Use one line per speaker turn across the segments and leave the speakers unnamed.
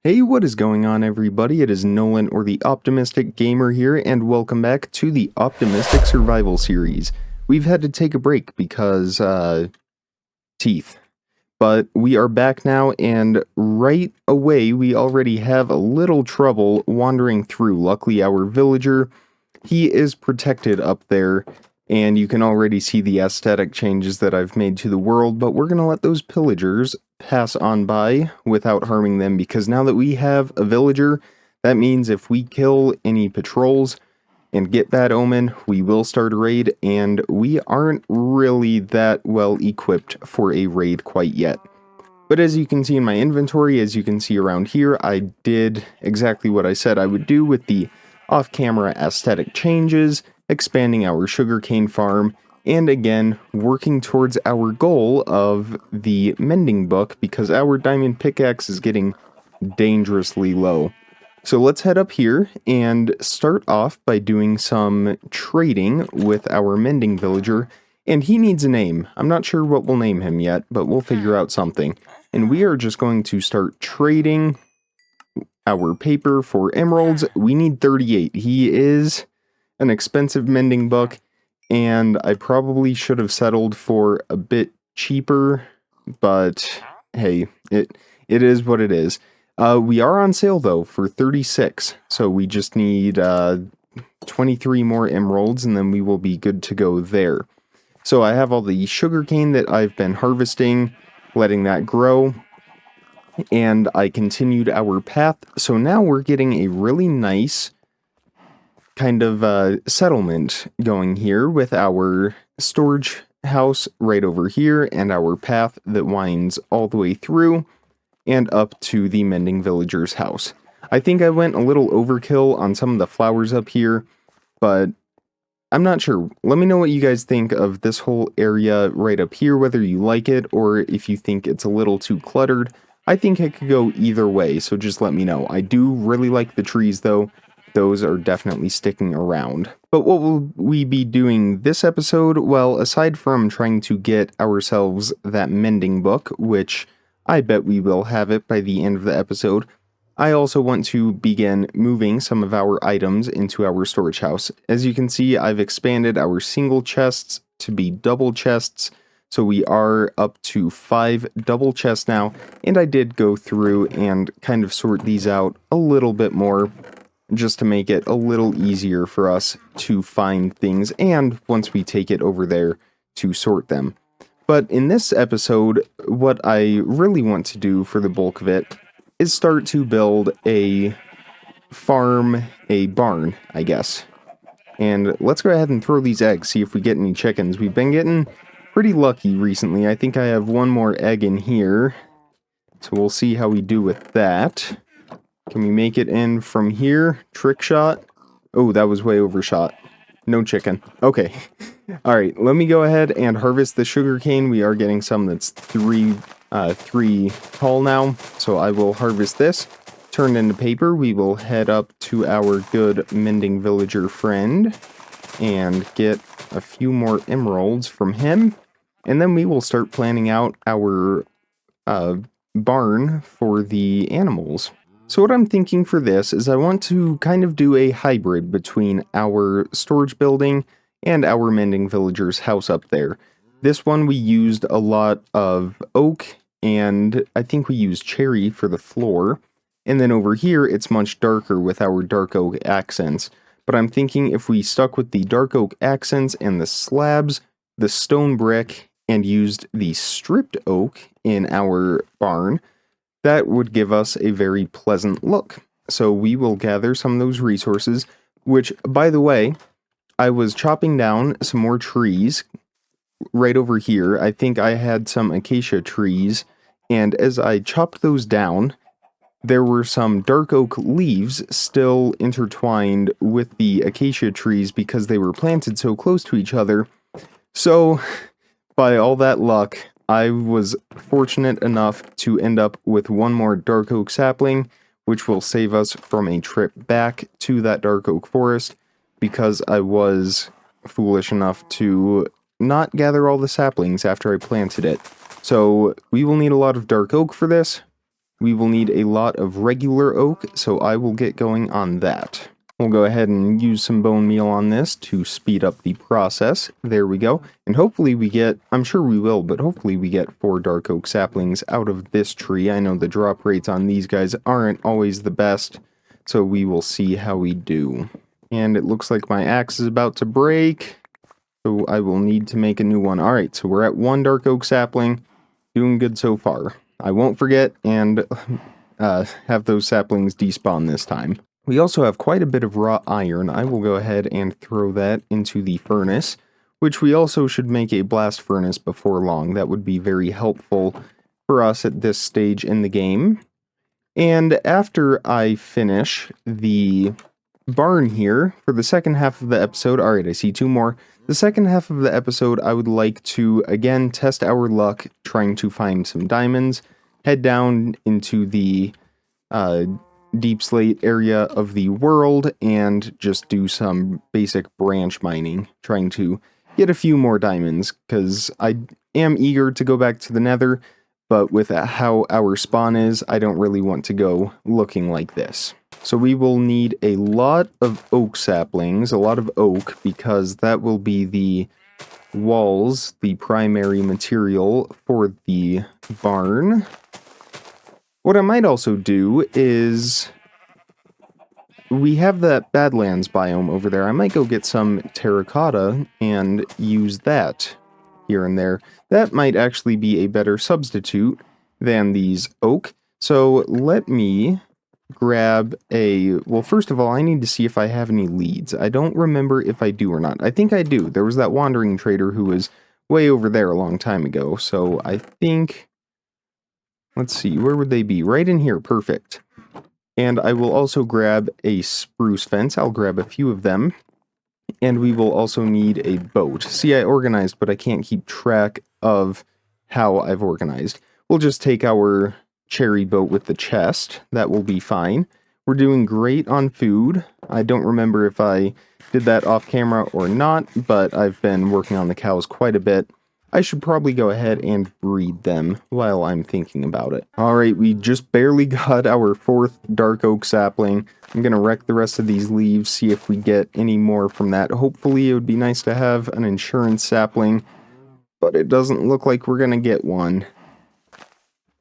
Hey, what is going on, everybody? It is Nolan, or the Optimistic Gamer here, and welcome back to the Optimistic Survival Series. We've had to take a break because, teeth. But we are back now, and right away we already have a little trouble wandering through. Luckily, our villager, he is protected up there, and you can already see the aesthetic changes that I've made to the world, but we're going to let those pillagers pass on by without harming them, because now that we have a villager, that means if we kill any patrols and get Bad Omen, we will start a raid, and we aren't really that well equipped for a raid quite yet. But as you can see in my inventory, as you can see around here, I did exactly what I said I would do with the off-camera aesthetic changes, expanding our sugarcane farm, and again, working towards our goal of the mending book, because our diamond pickaxe is getting dangerously low. So let's head up here and start off by doing some trading with our mending villager, and he needs a name. I'm not sure what we'll name him yet, but we'll figure out something. And we are just going to start trading our paper for emeralds. We need 38. He is an expensive mending book, and I probably should have settled for a bit cheaper, but hey, it is what it is. We are on sale though for 36, so we just need 23 more emeralds, and then we will be good to go there. So I have all the sugarcane that I've been harvesting, letting that grow, and I continued our path. So now we're getting a really nice kind of settlement going here with our storage house right over here and our path that winds all the way through and up to the mending villager's house. I think I went a little overkill on some of the flowers up here, but I'm not sure. Let me know what you guys think of this whole area right up here, whether you like it or if you think it's a little too cluttered. I think it could go either way, so just let me know. I do really like the trees though. Those are definitely sticking around. But what will we be doing this episode? Well, aside from trying to get ourselves that mending book, which I bet we will have it by the end of the episode, I also want to begin moving some of our items into our storage house. As you can see, I've expanded our single chests to be double chests, so we are up to 5 double chests now, and I did go through and kind of sort these out a little bit more, just to make it a little easier for us to find things, and once we take it over there, to sort them. But in this episode, what I really want to do for the bulk of it is start to build a farm, a barn, I guess. And let's go ahead and throw these eggs, see if we get any chickens. We've been getting pretty lucky recently. I think I have one more egg in here, so we'll see how we do with that. Can we make it in from here? Trick shot. Oh, that was way overshot. No chicken. Okay. Alright, let me go ahead and harvest the sugarcane. We are getting some that's three tall now, so I will harvest this, turn it into paper. We will head up to our good mending villager friend and get a few more emeralds from him, and then we will start planning out our barn for the animals. So what I'm thinking for this is I want to kind of do a hybrid between our storage building and our mending villager's house up there. This one we used a lot of oak, and I think we used cherry for the floor. And then over here it's much darker with our dark oak accents. But I'm thinking if we stuck with the dark oak accents and the slabs, the stone brick, and used the stripped oak in our barn, that would give us a very pleasant look. So we will gather some of those resources, which, by the way, I was chopping down some more trees right over here. I think I had some acacia trees, and as I chopped those down, there were some dark oak leaves still intertwined with the acacia trees because they were planted so close to each other. So, by all that luck, I was fortunate enough to end up with one more dark oak sapling, which will save us from a trip back to that dark oak forest, because I was foolish enough to not gather all the saplings after I planted it. So we will need a lot of dark oak for this, we will need a lot of regular oak, so I will get going on that. We'll go ahead and use some bone meal on this to speed up the process. There we go. And hopefully we get, I'm sure we will, but hopefully we get 4 dark oak saplings out of this tree. I know the drop rates on these guys aren't always the best, so we will see how we do. And it looks like my axe is about to break, so I will need to make a new one. Alright, so we're at 1 dark oak sapling. Doing good so far. I won't forget and have those saplings despawn this time. We also have quite a bit of raw iron. I will go ahead and throw that into the furnace, which we also should make a blast furnace before long. That would be very helpful for us at this stage in the game. And after I finish the barn here for the second half of the episode, alright, I see 2 more. The second half of the episode, I would like to, again, test our luck trying to find some diamonds, head down into the deep slate area of the world, and just do some basic branch mining, trying to get a few more diamonds, because I am eager to go back to the nether, but with how our spawn is, I don't really want to go looking like this. So we will need a lot of oak saplings, a lot of oak, because that will be the walls, the primary material for the barn. What I might also do is, we have that Badlands biome over there. I might go get some terracotta and use that here and there. That might actually be a better substitute than these oak. So let me grab a... Well, first of all, I need to see if I have any leads. I don't remember if I do or not. I think I do. There was that wandering trader who was way over there a long time ago. So I think... Let's see, where would they be? Right in here. Perfect. And I will also grab a spruce fence. I'll grab a few of them. And we will also need a boat. See, I organized, but I can't keep track of how I've organized. We'll just take our cherry boat with the chest. That will be fine. We're doing great on food. I don't remember if I did that off camera or not, but I've been working on the cows quite a bit. I should probably go ahead and breed them while I'm thinking about it. Alright, we just barely got our 4th dark oak sapling. I'm gonna wreck the rest of these leaves, see if we get any more from that. Hopefully it would be nice to have an insurance sapling, but it doesn't look like we're gonna get one.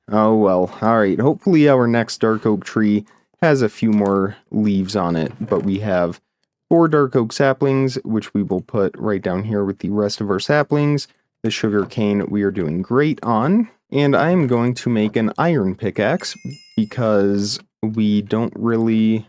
Oh well, alright, hopefully our next dark oak tree has a few more leaves on it, but we have 4 dark oak saplings, which we will put right down here with the rest of our saplings. The sugar cane we are doing great on, and I am going to make an iron pickaxe because we can't really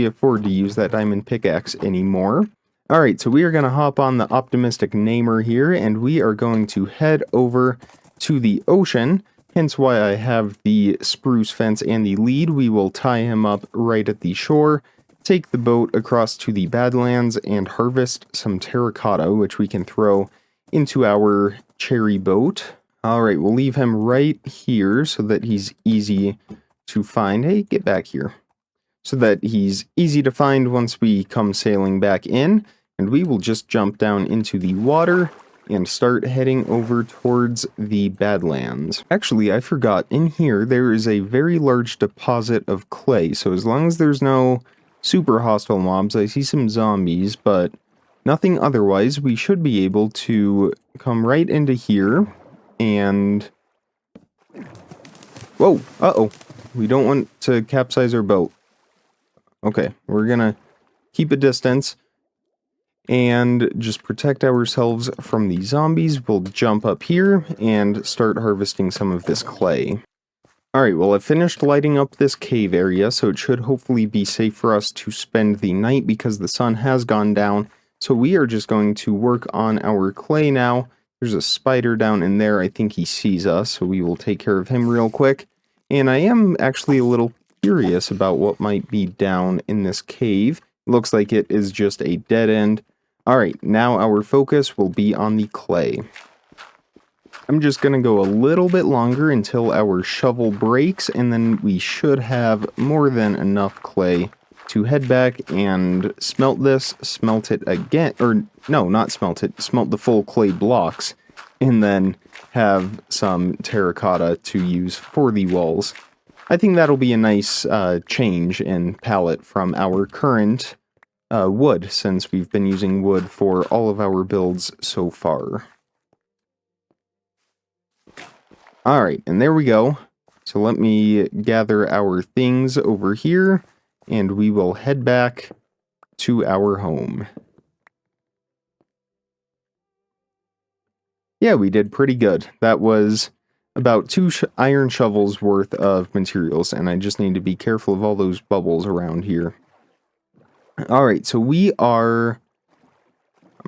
afford to use that diamond pickaxe anymore. Alright, so we are going to hop on the optimistic namer here, and we are going to head over to the ocean, hence why I have the spruce fence and the lead. We will tie him up right at the shore, take the boat across to the Badlands, and harvest some terracotta, which we can throw into our cherry boat. Alright, we'll leave him right here so that he's easy to find. Hey, get back here. So that he's easy to find once we come sailing back in. And we will just jump down into the water and start heading over towards the Badlands. Actually, I forgot, in here there is a very large deposit of clay. So as long as there's no super hostile mobs, I see some zombies, but nothing otherwise, we should be able to come right into here, and... Whoa! Uh-oh! We don't want to capsize our boat. Okay, we're gonna keep a distance, and just protect ourselves from the zombies. We'll jump up here, and start harvesting some of this clay. Alright, well, I've finished lighting up this cave area, so it should hopefully be safe for us to spend the night, because the sun has gone down. So we are just going to work on our clay now. There's a spider down in there. I think he sees us, so we will take care of him real quick. And I am actually a little curious about what might be down in this cave. Looks like it is just a dead end. Alright, now our focus will be on the clay. I'm just going to go a little bit longer until our shovel breaks, and then we should have more than enough clay to head back and smelt this, smelt it again, or no, not smelt it, smelt the full clay blocks, and then have some terracotta to use for the walls. I think that'll be a nice change in palette from our current wood, since we've been using wood for all of our builds so far. Alright, and there we go. So let me gather our things over here, and we will head back to our home. Yeah, we did pretty good. That was about 2 iron shovels worth of materials, and I just need to be careful of all those bubbles around here. Alright, so I'm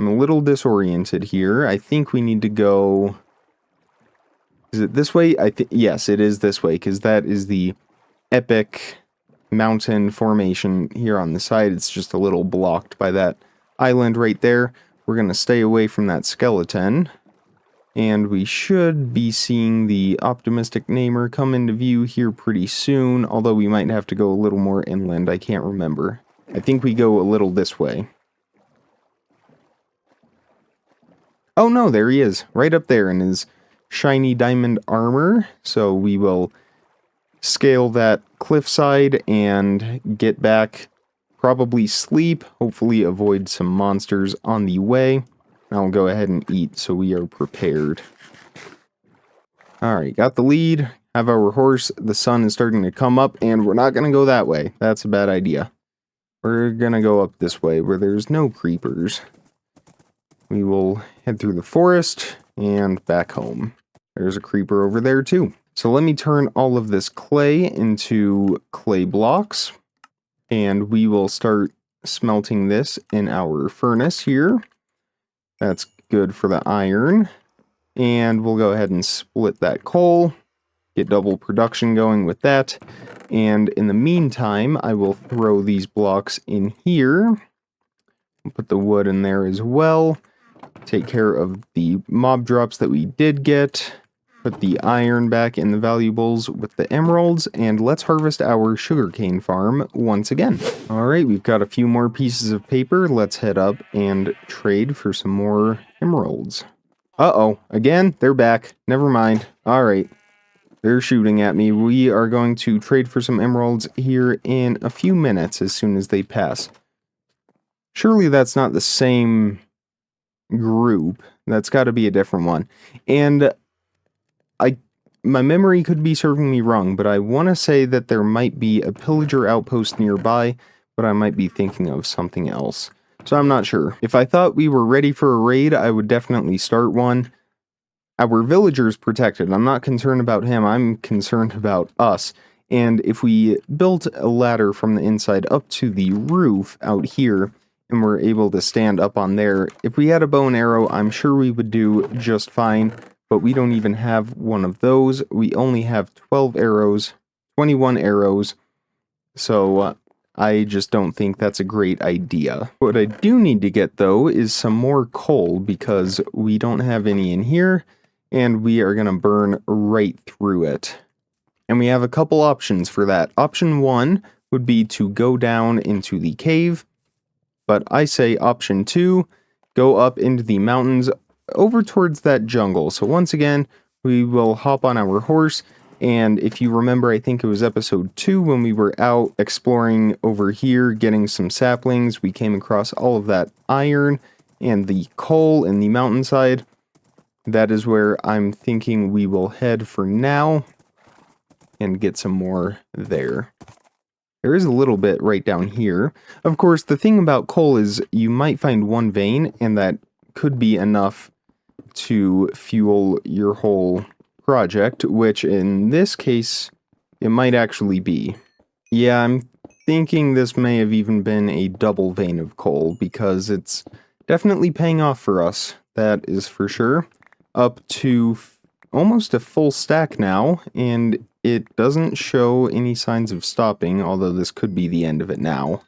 a little disoriented here. I think we need to go... Is it this way? Yes, it is this way, because that is the epic mountain formation here on the side. It's just a little blocked by that island right there. We're going to stay away from that skeleton. And we should be seeing the optimistic namer come into view here pretty soon, although we might have to go a little more inland. I can't remember. I think we go a little this way. Oh no, there he is, right up there in his shiny diamond armor. So we will scale that cliffside and get back, probably sleep, hopefully avoid some monsters on the way. I'll go ahead and eat so we are prepared. Alright, got the lead, have our horse, the sun is starting to come up, and we're not going to go that way. That's a bad idea. We're going to go up this way where there's no creepers. We will head through the forest and back home. There's a creeper over there too. So let me turn all of this clay into clay blocks, and we will start smelting this in our furnace here. That's good for the iron. And we'll go ahead and split that coal, get double production going with that. And in the meantime, I will throw these blocks in here. I'll put the wood in there as well. Take care of the mob drops that we did get. Put the iron back in the valuables with the emeralds, and let's harvest our sugarcane farm once again. Alright, we've got a few more pieces of paper. Let's head up and trade for some more emeralds. Uh-oh, again, they're back. Never mind. Alright, they're shooting at me. We are going to trade for some emeralds here in a few minutes as soon as they pass. Surely that's not the same group. That's got to be a different one. And my memory could be serving me wrong, but I want to say that there might be a pillager outpost nearby, but I might be thinking of something else. So I'm not sure. If I thought we were ready for a raid, I would definitely start one. Our villager's protected. I'm not concerned about him. I'm concerned about us. And if we built a ladder from the inside up to the roof out here, and we're able to stand up on there, if we had a bow and arrow, I'm sure we would do just fine. But we don't even have one of those. We only have 12 arrows, 21 arrows. So I just don't think that's a great idea. What I do need to get, though, is some more coal, because we don't have any in here, and we are going to burn right through it. And we have a couple options for that. Option 1 would be to go down into the cave, but I say option 2, go up into the mountains over towards that jungle. So once again, we will hop on our horse, and if you remember, I think it was episode 2 when we were out exploring over here, getting some saplings, we came across all of that iron and the coal in the mountainside. That is where I'm thinking we will head for now and get some more there. There is a little bit right down here. Of course, the thing about coal is you might find one vein, and that could be enough to fuel your whole project, which in this case, it might actually be. Yeah, I'm thinking this may have even been a double vein of coal, because it's definitely paying off for us, that is for sure. Up to almost a full stack now, and it doesn't show any signs of stopping, although this could be the end of it now.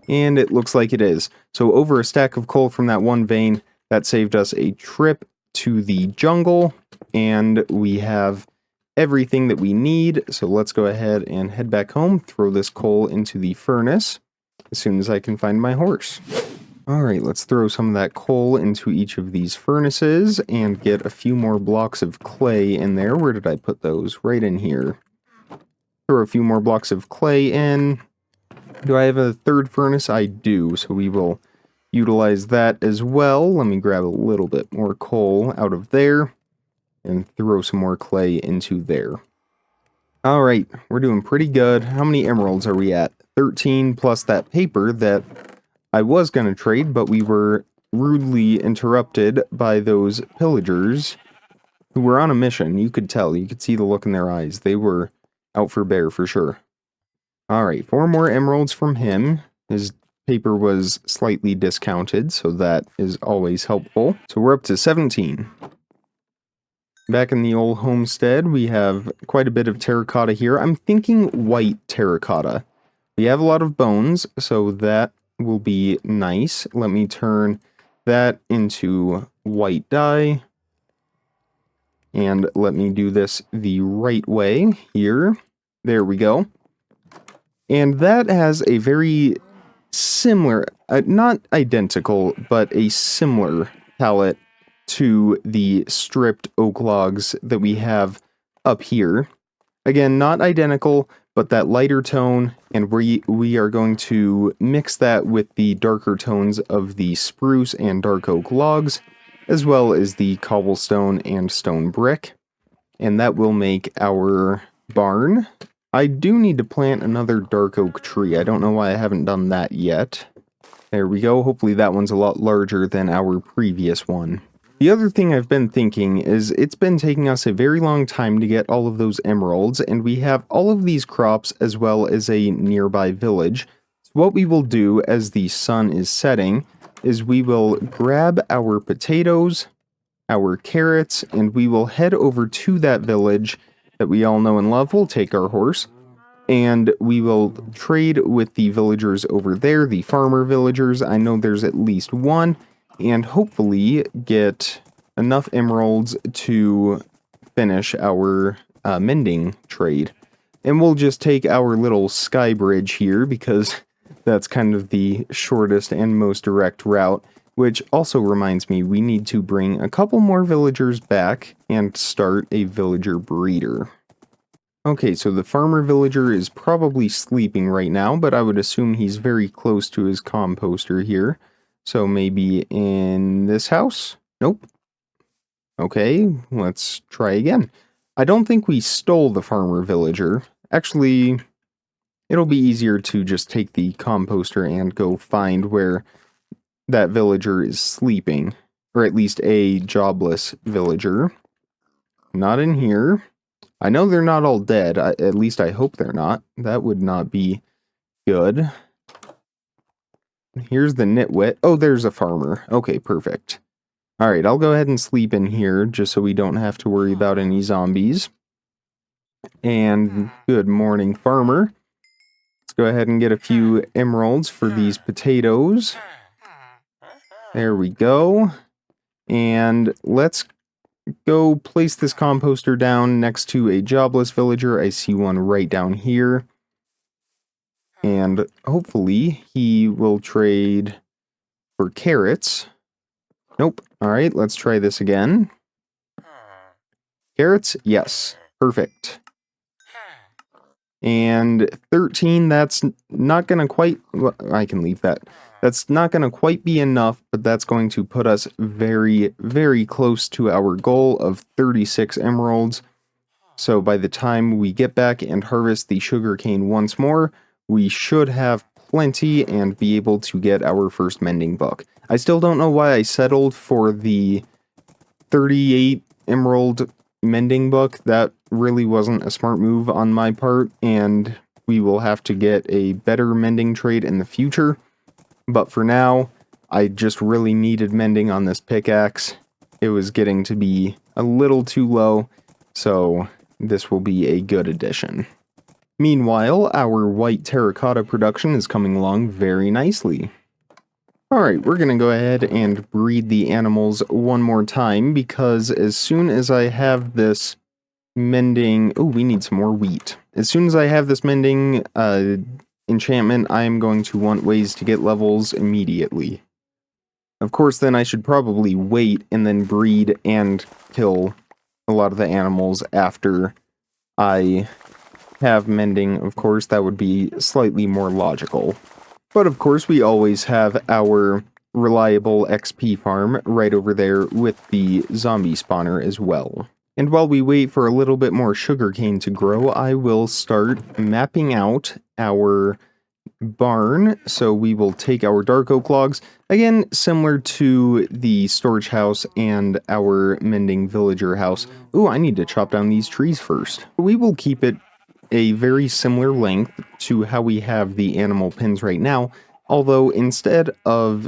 And it looks like it is. So over a stack of coal from that one vein, that saved us a trip to the jungle, and we have everything that we need. So let's go ahead and head back home, throw this coal into the furnace as soon as I can find my horse. Alright, let's throw some of that coal into each of these furnaces and get a few more blocks of clay in there. Where did I put those? Right in here. Throw a few more blocks of clay in. Do I have a third furnace? I do, so we will utilize that as well. Let me grab a little bit more coal out of there and throw some more clay into there. Alright, we're doing pretty good. How many emeralds are we at? 13 plus that paper that I was going to trade, but we were rudely interrupted by those pillagers who were on a mission. You could tell. You could see the look in their eyes. They were out for bear for sure. Alright, 4 more emeralds from him. His paper was slightly discounted, so that is always helpful. So we're up to 17. Back in the old homestead, we have quite a bit of terracotta here. I'm thinking white terracotta. We have a lot of bones, so that will be nice. Let me turn that into white dye. And let me do this the right way here. There we go. And that has a very similar, not identical, but a similar palette to the stripped oak logs that we have up here. Again, not identical, but that lighter tone, and we are going to mix that with the darker tones of the spruce and dark oak logs, as well as the cobblestone and stone brick. And that will make our barn. I do need to plant another dark oak tree. I don't know why I haven't done that yet. There we go. Hopefully that one's a lot larger than our previous one. The other thing I've been thinking is it's been taking us a very long time to get all of those emeralds, and we have all of these crops as well as a nearby village. So what we will do as the sun is setting is we will grab our potatoes, our carrots, and we will head over to that village that we all know and love. We'll take our horse, and we will trade with the villagers over there, the farmer villagers. I know there's at least one, and hopefully get enough emeralds to finish our mending trade. And we'll just take our little sky bridge here because that's kind of the shortest and most direct route, which also reminds me we need to bring a couple more villagers back and start a villager breeder. Okay, so the farmer villager is probably sleeping right now, but I would assume he's very close to his composter here. So maybe in this house? Nope. Okay, let's try again. I don't think we stole the farmer villager. Actually, it'll be easier to just take the composter and go find where that villager is sleeping. Or at least a jobless villager. Not in here. I know they're not all dead. At least I hope they're not. That would not be good. Here's the nitwit. Oh, there's a farmer. Okay, perfect. Alright, I'll go ahead and sleep in here, just so we don't have to worry about any zombies. And good morning, farmer. Let's go ahead and get a few emeralds for these potatoes. There we go. And let's go place this composter down next to a jobless villager. I see one right down here. And hopefully he will trade for carrots. Nope. Alright, let's try this again. Carrots? Yes. Perfect. And 13, that's not going to quite... Well, I can leave that. That's not going to quite be enough, but that's going to put us very, very close to our goal of 36 emeralds. So by the time we get back and harvest the sugarcane once more, we should have plenty and be able to get our first mending book. I still don't know why I settled for the 38 emerald mending book. That really wasn't a smart move on my part, and we will have to get a better mending trade in the future. But for now, I just really needed mending on this pickaxe. It was getting to be a little too low, so this will be a good addition. Meanwhile, our white terracotta production is coming along very nicely. Alright, we're going to go ahead and breed the animals one more time, because as soon as I have this mending... Oh, we need some more wheat. As soon as I have this mending enchantment, I am going to want ways to get levels immediately. Of course, then I should probably wait and then breed and kill a lot of the animals after I have mending, of course, that would be slightly more logical. But of course, we always have our reliable XP farm right over there with the zombie spawner as well. And while we wait for a little bit more sugarcane to grow, I will start mapping out our barn. So we will take our dark oak logs, again, similar to the storage house and our mending villager house. Ooh, I need to chop down these trees first. We will keep it a very similar length to how we have the animal pins right now, although instead of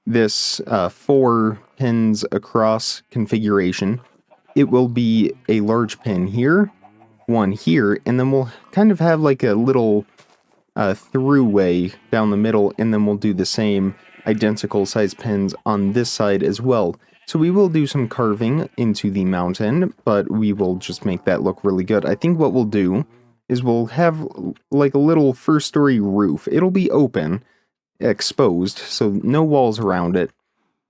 this 4 pins across configuration, it will be a large pin here, one here, and then we'll kind of have like a little throughway down the middle, and then we'll do the same identical size pins on this side as well. So we will do some carving into the mountain, but we will just make that look really good. I think what we'll do is we'll have like a little first story roof. It'll be open, exposed, so no walls around it,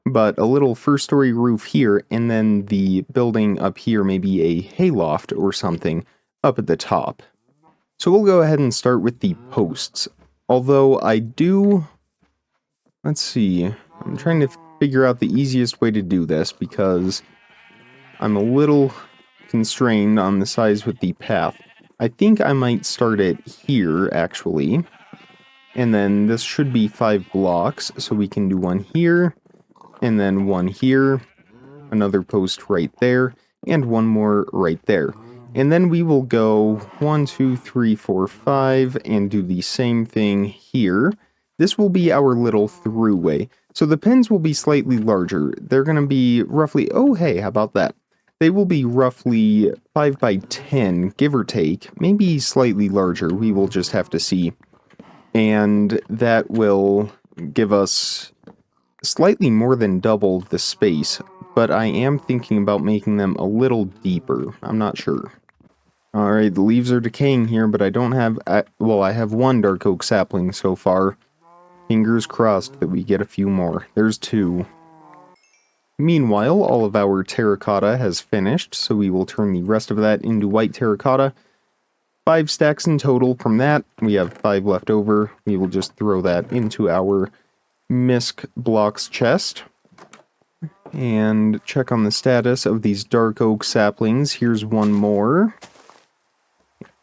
but a little first story roof here, and then the building up here, maybe a hayloft or something up at the top. So we'll go ahead and start with the posts. Although I do... Let's see. I'm trying to figure out the easiest way to do this because I'm a little constrained on the size with the path. I think I might start it here, actually. And then this should be 5 blocks, so we can do one here, and then one here, another post right there, and one more right there. And then we will go 1, 2, 3, 4, 5, and do the same thing here. This will be our little throughway. So the pins will be slightly larger. They're going to be roughly, oh hey, how about that? They will be roughly 5 by 10, give or take, maybe slightly larger. We will just have to see. And that will give us slightly more than double the space, but I am thinking about making them a little deeper. I'm not sure. Alright, the leaves are decaying here, but I don't have... well, I have 1 dark oak sapling so far. Fingers crossed that we get a few more. There's 2. Meanwhile, all of our terracotta has finished, so we will turn the rest of that into white terracotta. 5 stacks in total from that. We have 5 left over. We will just throw that into our misc blocks chest. And check on the status of these dark oak saplings. Here's 1 more.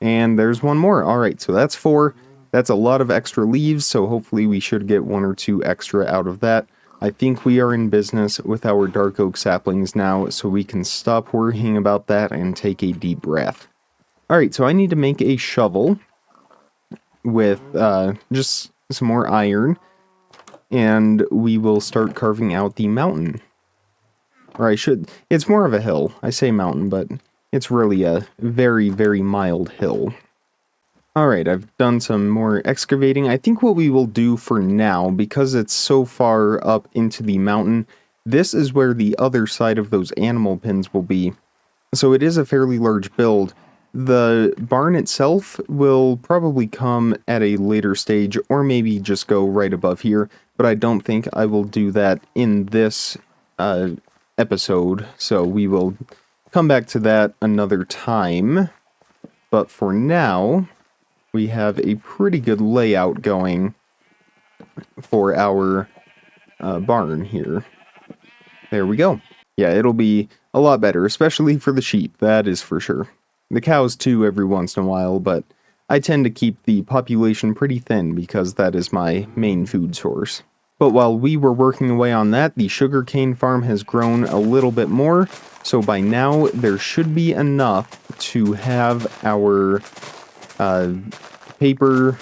And there's 1 more. Alright, so that's 4. That's a lot of extra leaves, so hopefully we should get 1 or 2 extra out of that. I think we are in business with our dark oak saplings now, so we can stop worrying about that and take a deep breath. Alright, so I need to make a shovel with just some more iron, and we will start carving out the mountain. Or I should... it's more of a hill. I say mountain, but it's really a very, very mild hill. Alright, I've done some more excavating. I think what we will do for now, because it's so far up into the mountain, this is where the other side of those animal pins will be. So it is a fairly large build. The barn itself will probably come at a later stage, or maybe just go right above here, but I don't think I will do that in this episode, so we will come back to that another time. But for now, we have a pretty good layout going for our barn here. There we go. Yeah, it'll be a lot better, especially for the sheep, that is for sure. The cows too every once in a while, but I tend to keep the population pretty thin because that is my main food source. But while we were working away on that, the sugarcane farm has grown a little bit more, so by now there should be enough to have our paper,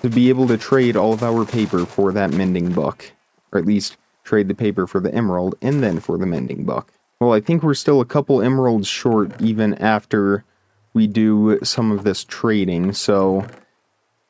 to be able to trade all of our paper for that mending book. Or at least trade the paper for the emerald and then for the mending book. Well, I think we're still a couple emeralds short even after we do some of this trading, so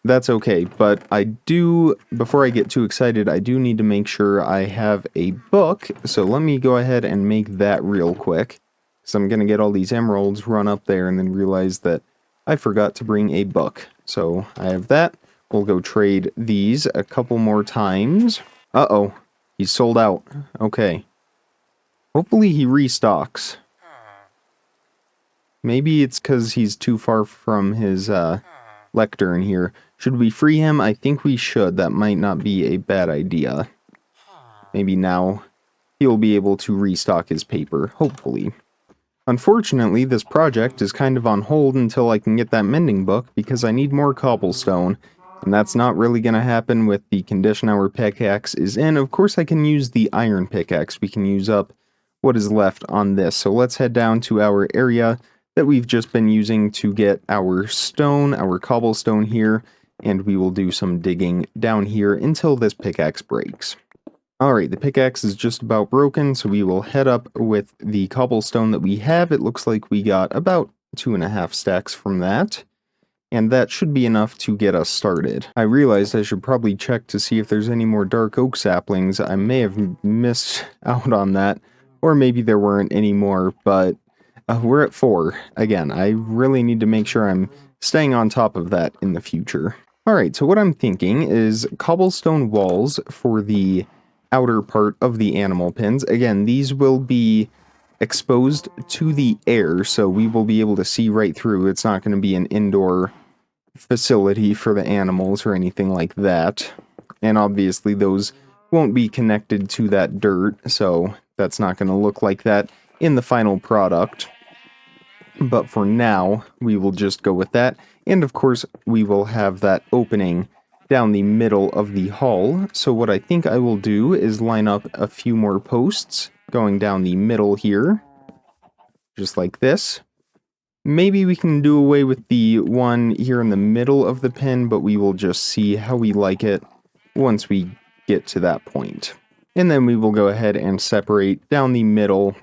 that's okay. But I do, before I get too excited, I do need to make sure I have a book, so let me go ahead and make that real quick. Because I'm going to get all these emeralds, run up there, and then realize that I forgot to bring a book. So I have that. We'll go trade these a couple more times. Uh-oh, he's sold out. Okay. Hopefully he restocks. Maybe it's because he's too far from his lectern here. Should we free him? I think we should. That might not be a bad idea. Maybe now he'll be able to restock his paper, hopefully. Unfortunately, this project is kind of on hold until I can get that mending book because I need more cobblestone, and that's not really going to happen with the condition our pickaxe is in. Of course, I can use the iron pickaxe. We can use up what is left on this. So let's head down to our area that we've just been using to get our stone, our cobblestone here, and we will do some digging down here until this pickaxe breaks. Alright, the pickaxe is just about broken, so we will head up with the cobblestone that we have. It looks like we got about 2.5 stacks from that, and that should be enough to get us started. I realized I should probably check to see if there's any more dark oak saplings. I may have missed out on that, or maybe there weren't any more, but we're at 4. Again, I really need to make sure I'm staying on top of that in the future. Alright, so what I'm thinking is cobblestone walls for the outer part of the animal pens. Again, these will be exposed to the air, so we will be able to see right through. It's not going to be an indoor facility for the animals or anything like that. And obviously those won't be connected to that dirt, so that's not going to look like that in the final product. But for now, we will just go with that. And of course, we will have that opening down the middle of the hall. So what I think I will do is line up a few more posts going down the middle here. Just like this. Maybe we can do away with the one here in the middle of the pen, but we will just see how we like it once we get to that point. And then we will go ahead and separate down the middle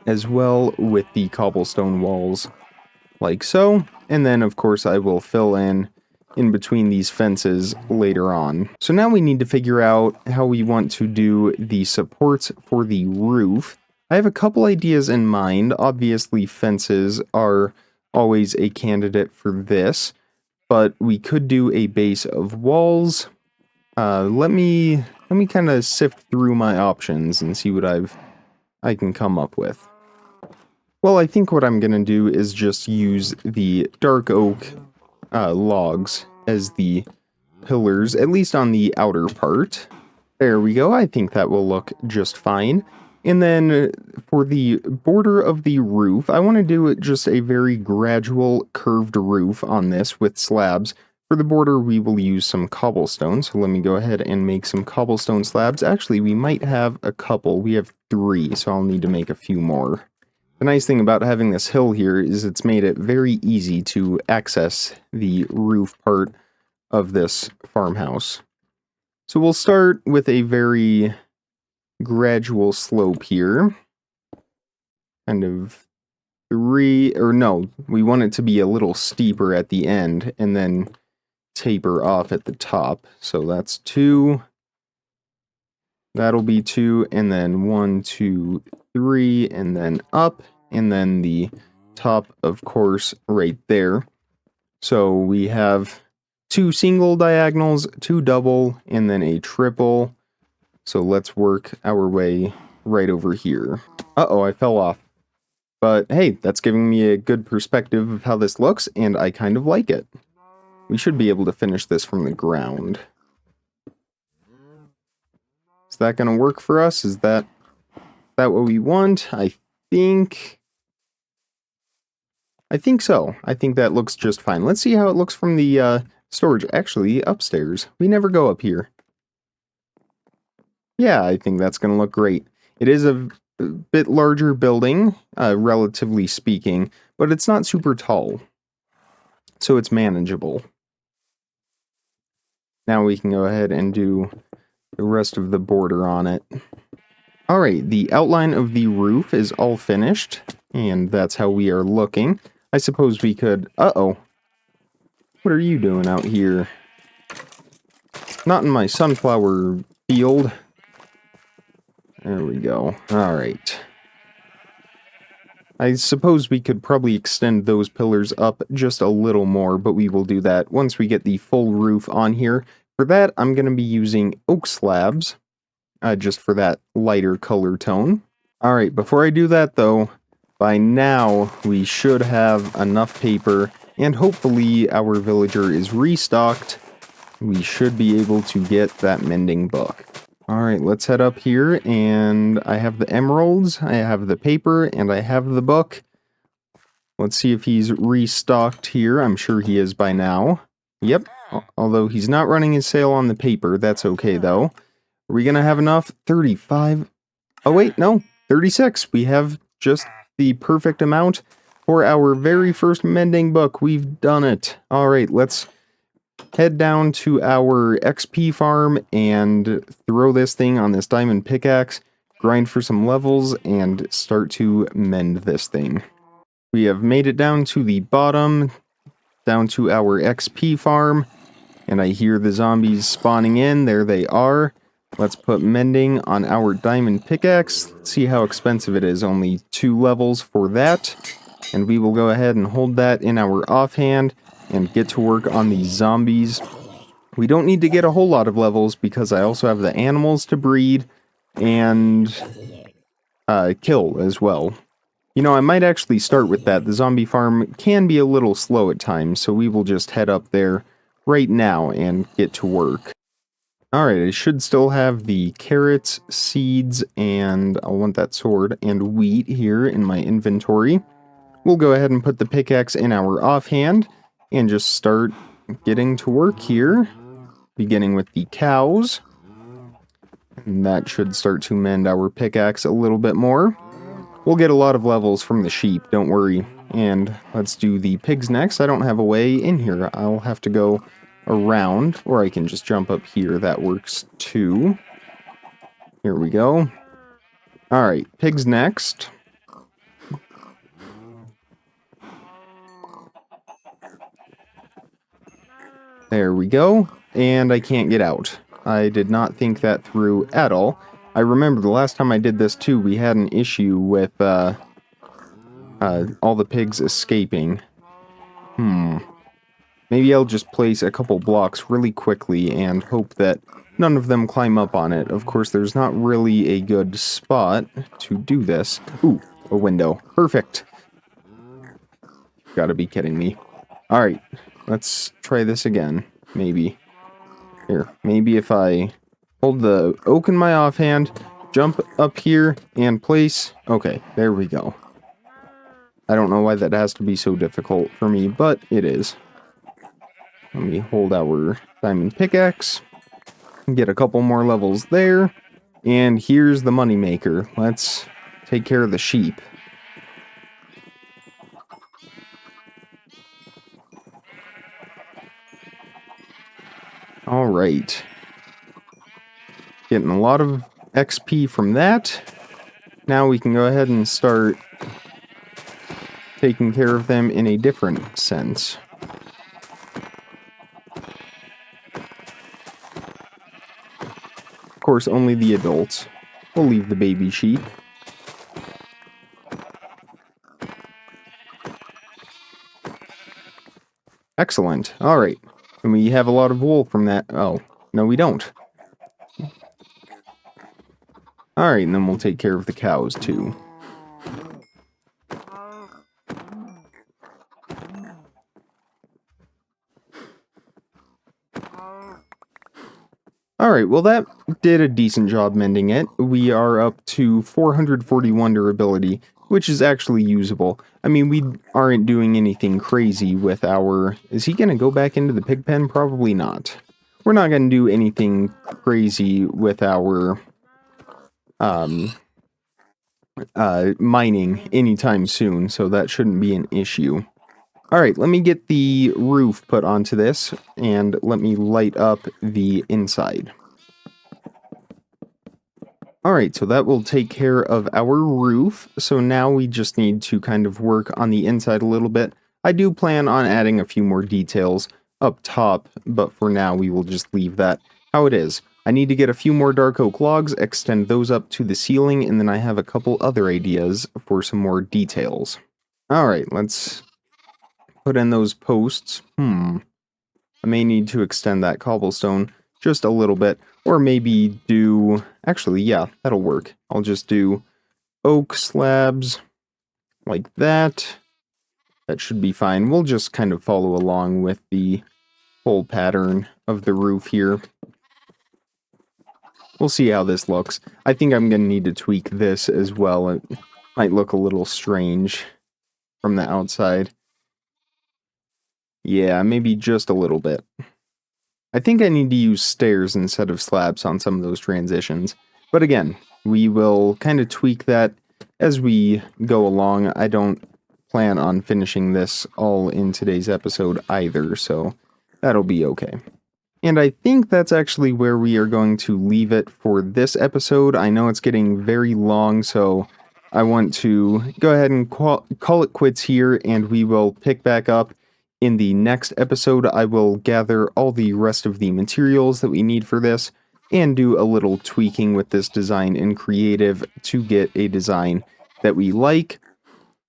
as well with the cobblestone walls, like so. And then, of course, I will fill in between these fences later on. So now we need to figure out how we want to do the supports for the roof. I have a couple ideas in mind. Obviously, fences are always a candidate for this, but we could do a base of walls. Let me kind of sift through my options and see what I can come up with. Well, I think what I'm gonna do is just use the dark oak logs as the pillars, at least on the outer part. There we go. I think that will look just fine. And then for the border of the roof, I want to do just a very gradual curved roof on this with slabs. For the border, we will use some cobblestone. So let me go ahead and make some cobblestone slabs. Actually, we might have a couple. We have 3, so I'll need to make a few more. The nice thing about having this hill here is it's made it very easy to access the roof part of this farmhouse. So we'll start with a very gradual slope here. Kind of 3, or no, we want it to be a little steeper at the end and then taper off at the top. So that's 2. That'll be 2, and then 1, 2, 3, and then up, and then the top, of course, right there. So we have 2 single diagonals, 2 double, and then a triple. So let's work our way right over here. Uh-oh, I fell off. But hey, that's giving me a good perspective of how this looks, and I kind of like it. We should be able to finish this from the ground. Is that going to work for us? Is that what we want? I think so. I think that looks just fine. Let's see how it looks from the storage. Actually, upstairs. We never go up here. Yeah, I think that's going to look great. It is a bit larger building, relatively speaking, but it's not super tall. So it's manageable. Now we can go ahead and do the rest of the border on it. Alright, the outline of the roof is all finished, and that's how we are looking. I suppose we could... Uh-oh. What are you doing out here? Not in my sunflower field. There we go. Alright. I suppose we could probably extend those pillars up just a little more, but we will do that once we get the full roof on here. For that, I'm going to be using oak slabs, just for that lighter color tone. Alright, before I do that though, By now, we should have enough paper, and hopefully our villager is restocked. We should be able to get that mending book. Alright, let's head up here, and I have the emeralds, I have the paper, and I have the book. Let's see if he's restocked here. I'm sure he is by now. Yep, although he's not running his sale on the paper. That's okay, though. Are we gonna have enough? 35. Oh, wait, no. 36. We have just the perfect amount for our very first mending book. We've done it. Alright, let's head down to our XP farm and throw this thing on this diamond pickaxe, grind for some levels, and start to mend this thing. We have made it down to the bottom, down to our XP farm, and I hear the zombies spawning in. There they are. Let's put mending on our diamond pickaxe. Let's see how expensive it is. Only 2 levels for that. And we will go ahead and hold that in our offhand and get to work on these zombies. We don't need to get a whole lot of levels because I also have the animals to breed and kill as well. You know, I might actually start with that. The zombie farm can be a little slow at times, so we will just head up there right now and get to work. Alright, I should still have the carrots, seeds, and I'll want that sword, and wheat here in my inventory. We'll go ahead and put the pickaxe in our offhand and just start getting to work here, beginning with the cows. And that should start to mend our pickaxe a little bit more. We'll get a lot of levels from the sheep, don't worry. And let's do the pigs next. I don't have a way in here. I'll have to go around, or I can just jump up here. That works too. Here we go. Alright, pigs next. There we go. And I can't get out. I did not think that through at all. I remember the last time I did this too, we had an issue with all the pigs escaping. Maybe I'll just place a couple blocks really quickly and hope that none of them climb up on it. Of course, there's not really a good spot to do this. Ooh, a window. Perfect. Gotta be kidding me. Alright, let's try this again. Maybe. Here, maybe if I hold the oak in my offhand, jump up here, and place... Okay, there we go. I don't know why that has to be so difficult for me, but it is. Let me hold our diamond pickaxe, get a couple more levels there, and here's the moneymaker. Let's take care of the sheep. Alright. Getting a lot of XP from that. Now we can go ahead and start taking care of them in a different sense. Of course, only the adults. We'll leave the baby sheep. Excellent. Alright. And we have a lot of wool from that. Oh, no we don't. Alright, and then we'll take care of the cows too. Alright, well that did a decent job mending it. We are up to 441 durability, which is actually usable. I mean, we aren't doing anything crazy with our... Is he going to go back into the pig pen? Probably not. We're not going to do anything crazy with our mining anytime soon, so that shouldn't be an issue. Alright, let me get the roof put onto this, and let me light up the inside. Alright, so that will take care of our roof, so now we just need to kind of work on the inside a little bit. I do plan on adding a few more details up top, but for now we will just leave that how it is. I need to get a few more dark oak logs, extend those up to the ceiling, and then I have a couple other ideas for some more details. Alright, let's put in those posts. I may need to extend that cobblestone just a little bit, or maybe do... Actually, yeah, that'll work. I'll just do oak slabs, like that. That should be fine. We'll just kind of follow along with the whole pattern of the roof here. We'll see how this looks. I think I'm going to need to tweak this as well. It might look a little strange from the outside. Yeah, maybe just a little bit. I think I need to use stairs instead of slabs on some of those transitions. But again, we will kind of tweak that as we go along. I don't plan on finishing this all in today's episode either, so that'll be okay. And I think that's actually where we are going to leave it for this episode. I know it's getting very long, so I want to go ahead and call it quits here, and we will pick back up in the next episode. I will gather all the rest of the materials that we need for this and do a little tweaking with this design in Creative to get a design that we like.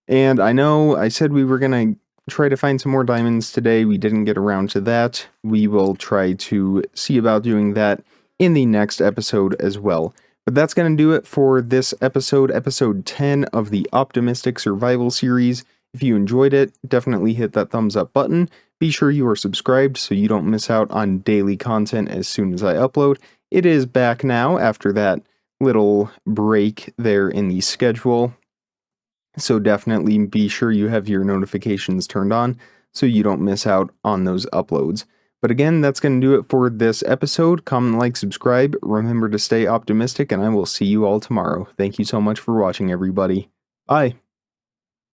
And I know I said we were going to try to find some more diamonds today. We didn't get around to that. We will try to see about doing that in the next episode as well. But that's going to do it for this episode, episode 10 of the Optimistic Survival series. If you enjoyed it, definitely hit that thumbs up button. Be sure you are subscribed so you don't miss out on daily content as soon as I upload. It is back now after that little break there in the schedule. So definitely be sure you have your notifications turned on so you don't miss out on those uploads. But again, that's going to do it for this episode. Comment, like, subscribe. Remember to stay optimistic, and I will see you all tomorrow. Thank you so much for watching, everybody. Bye.